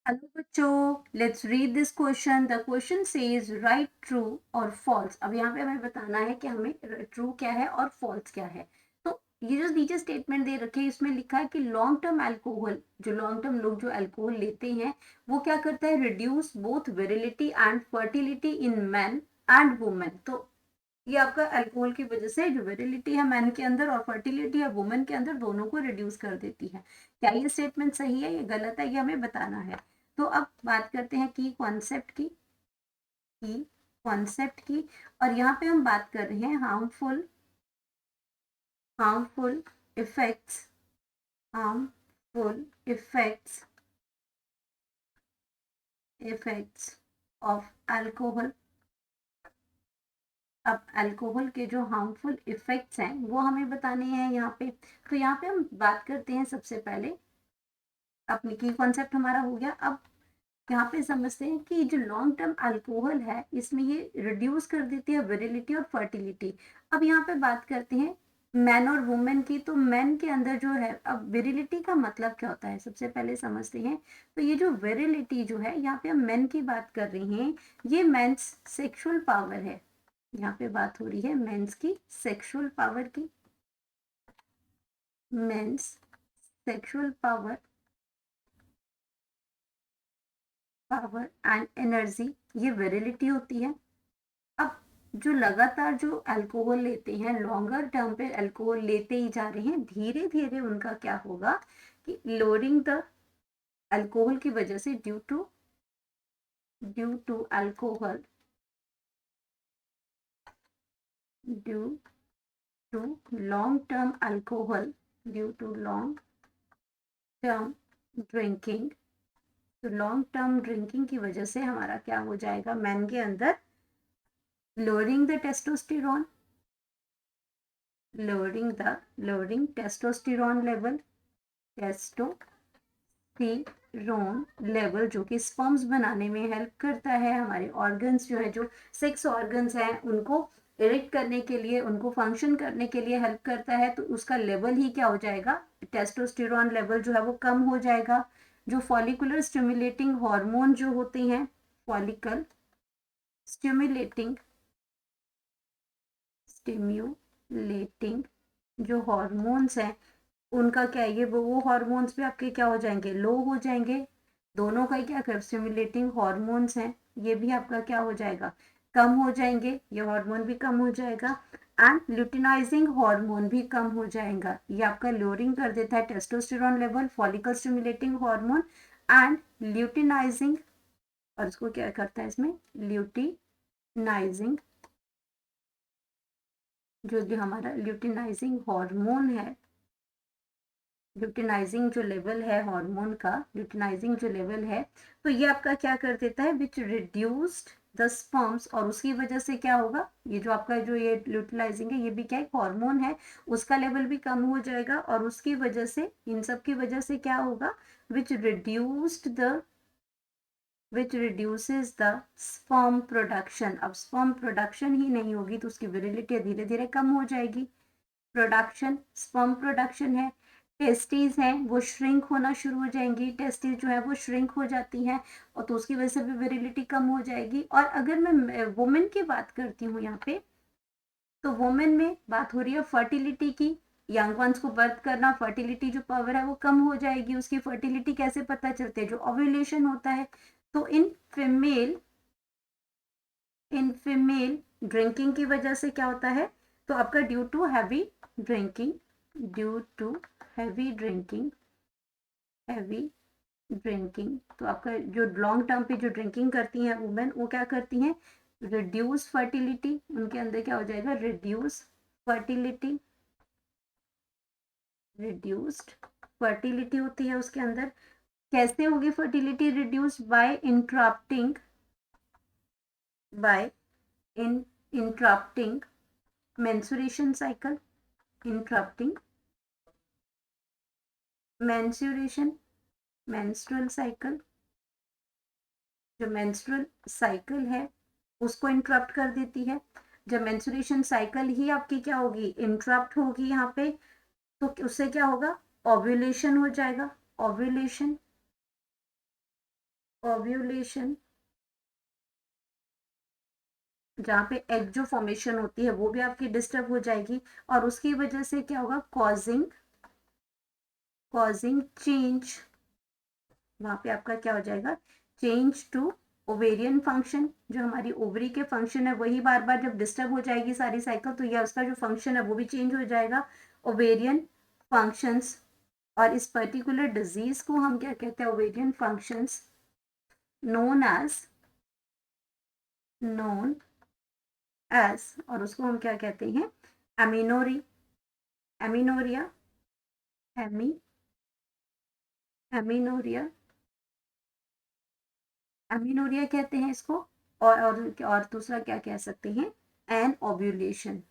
Hello बच्चों, let's read this question. The question says right true और false. अब यहाँ पे हमें बताना है कि हमें ट्रू क्या है और फॉल्स क्या है। तो ये जो नीचे स्टेटमेंट दे रखे हैं इसमें लिखा है कि लॉन्ग टर्म अल्कोहल, जो लॉन्ग टर्म लोग जो अल्कोहल लेते हैं वो क्या करता है, reduce both virility and fertility in man and women. तो ये आपका अल्कोहल की वजह से जो विरिलिटी है मैन के अंदर और फर्टिलिटी है वुमेन के अंदर, दोनों को रिड्यूस कर देती है। क्या ये स्टेटमेंट सही है, ये गलत है, ये हमें बताना है। तो अब बात करते हैं की और यहाँ पे हम बात कर रहे हैं harmful effects harmful effects of alcohol. अब अल्कोहल के जो हार्मफुल इफेक्ट्स हैं वो हमें बताने हैं यहाँ पे। तो यहाँ पे हम बात करते हैं सबसे पहले, अपनी की कॉन्सेप्ट हमारा हो गया। अब यहाँ पे समझते हैं कि जो लॉन्ग टर्म अल्कोहल है इसमें ये रिड्यूस कर देती है विरिलिटी और फर्टिलिटी। अब यहाँ पे बात करते हैं मैन और वुमेन की। तो मैन के अंदर जो है, अब विरिलिटी का मतलब क्या होता है सबसे पहले समझते हैं। तो ये जो विरिलिटी जो है, यहाँ पे हम मैन की बात कर रहे हैं, ये मेंस सेक्सुअल पावर है। यहाँ पे बात हो रही है मेंस की सेक्सुअल पावर की। Men's sexual power and energy, ये विरिलिटी होती है। अब जो लगातार जो अल्कोहल लेते हैं, लॉन्गर टर्म पे अल्कोहल लेते ही जा रहे हैं, धीरे धीरे उनका क्या होगा कि लोअरिंग द अल्कोहल की वजह से, due to alcohol, due to long term alcohol, due to long term drinking. तो लॉन्ग टर्म ड्रिंकिंग की वजह से हमारा क्या हो जाएगा, मैन के अंदर lowering the testosterone, lowering testosterone level, testosterone level जो कि स्पर्म्स बनाने में हेल्प करता है। हमारे ऑर्गन्स जो है, जो सेक्स ऑर्गन्स हैं, उनको इरेक्ट करने के लिए, उनको फंक्शन करने के लिए हेल्प करता है। तो उसका लेवल ही क्या हो जाएगा, टेस्टोस्टेरोन लेवल जो है वो कम हो जाएगा। जो फॉलिकुलर स्टिमुलेटिंग हार्मोन जो होते हैं, फॉलिकल स्टिमुलेटिंग स्टिम्युलेटिंग जो हॉर्मोन्स हैं, उनका क्या है, ये वो हॉर्मोन्स भी आपके क्या हो जाएंगे, लो हो जाएंगे। दोनों का क्या कर, स्टिमुलेटिंग हॉर्मोन्स हैं, ये भी आपका क्या हो जाएगा, कम हो जाएंगे। ये हार्मोन भी कम हो जाएगा एंड ल्यूटिनाइजिंग हार्मोन भी कम हो जाएगा। ये आपका लोअरिंग कर देता है testosterone level, follicle stimulating hormone and luteinising. और इसको क्या करता है, इसमें ल्यूटिनाइजिंग, जो भी हमारा ल्यूटिनाइजिंग हार्मोन है, ल्यूटिनाइजिंग जो लेवल है हार्मोन का, ल्यूटिनाइजिंग जो लेवल है, तो ये आपका क्या कर देता है, विच रिड्यूस्ड द स्पर्म्स। और उसकी वजह से क्या होगा, ये जो आपका जो ये ल्यूटिलाइजिंग है, ये भी क्या एक हार्मोन है, उसका लेवल भी कम हो जाएगा। और उसकी वजह से, इन सब की वजह से क्या होगा, which reduced the which reduces the sperm production. अब स्पर्म प्रोडक्शन ही नहीं होगी तो उसकी विरिलिटी धीरे धीरे कम हो जाएगी। प्रोडक्शन, स्पर्म प्रोडक्शन है, टेस्टीज हैं वो श्रिंक होना शुरू हो जाएंगी, टेस्टीज जो है वो श्रिंक हो जाती हैं, और तो उसकी वजह से भी विरिलिटी कम हो जाएगी। और अगर मैं वुमेन की बात करती हूँ यहाँ पे, तो वुमेन में बात हो रही है फर्टिलिटी की, यंग वंस को बर्थ करना, फर्टिलिटी जो पावर है वो कम हो जाएगी। उसकी फर्टिलिटी कैसे पता चलती है, जो ओव्यूलेशन होता है। तो इन फीमेल ड्रिंकिंग की वजह से क्या होता है, तो आपका drinking due to heavy drinking, तो आपका जो लॉन्ग टर्म पे जो ड्रिंकिंग करती हैं वुमेन, वो क्या करती हैं, रिड्यूस फर्टिलिटी, उनके अंदर क्या हो जाएगा, फर्टिलिटी रिड्यूस्ड फर्टिलिटी होती है उसके अंदर। कैसे होगी फर्टिलिटी रिड्यूस्ड, बाय इन interrupting menstruation cycle, interrupting menstruation menstrual cycle, जो menstrual cycle है उसको इंटरप्ट कर देती है। जब menstruation cycle ही आपकी क्या होगी, इंटरप्ट होगी यहाँ पे, तो उससे क्या होगा, ओव्यूलेशन हो जाएगा। ओव्यूलेशन ओव्यूलेशन, जहाँ पे एग जो फॉर्मेशन होती है वो भी आपकी डिस्टर्ब हो जाएगी, और उसकी वजह से क्या होगा, कॉजिंग कॉजिंग चेंज, वहां पे आपका क्या हो जाएगा, चेंज टू ओवेरियन फंक्शन, जो हमारी ओवरी के फंक्शन है वही बार बार जब डिस्टर्ब हो जाएगी सारी साइकिल, तो यह उसका जो फंक्शन है वो भी चेंज हो जाएगा, ओवेरियन फंक्शंस। और इस पर्टिकुलर डिजीज को हम क्या कहते हैं, ovarian functions, known as known as, और उसको हम क्या कहते हैं, एमिनोरी एमिनोरिया एमी एमिनोरिया एमिनोरिया कहते हैं इसको। और दूसरा क्या कह सकते हैं, एन ओव्यूलेशन,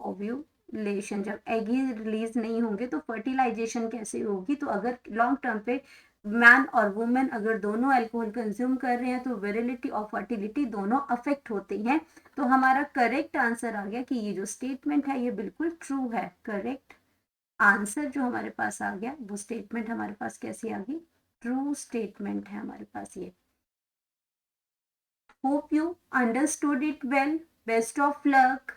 ओव्यूलेशन, जब एग ही रिलीज नहीं होंगे तो फर्टिलाइजेशन कैसे होगी, तो अगर लॉन्ग टर्म पे मैन और वुमेन अगर दोनों अल्कोहल कंज्यूम कर रहे हैं तो विरिलिटी और फर्टिलिटी दोनों अफेक्ट होते हैं। तो हमारा करेक्ट आंसर आ गया कि ये जो स्टेटमेंट है ये बिल्कुल ट्रू है, करेक्ट आंसर जो हमारे पास आ गया वो स्टेटमेंट हमारे पास कैसी आ गई, ट्रू स्टेटमेंट है हमारे पास ये। Hope you understood it well, best of luck.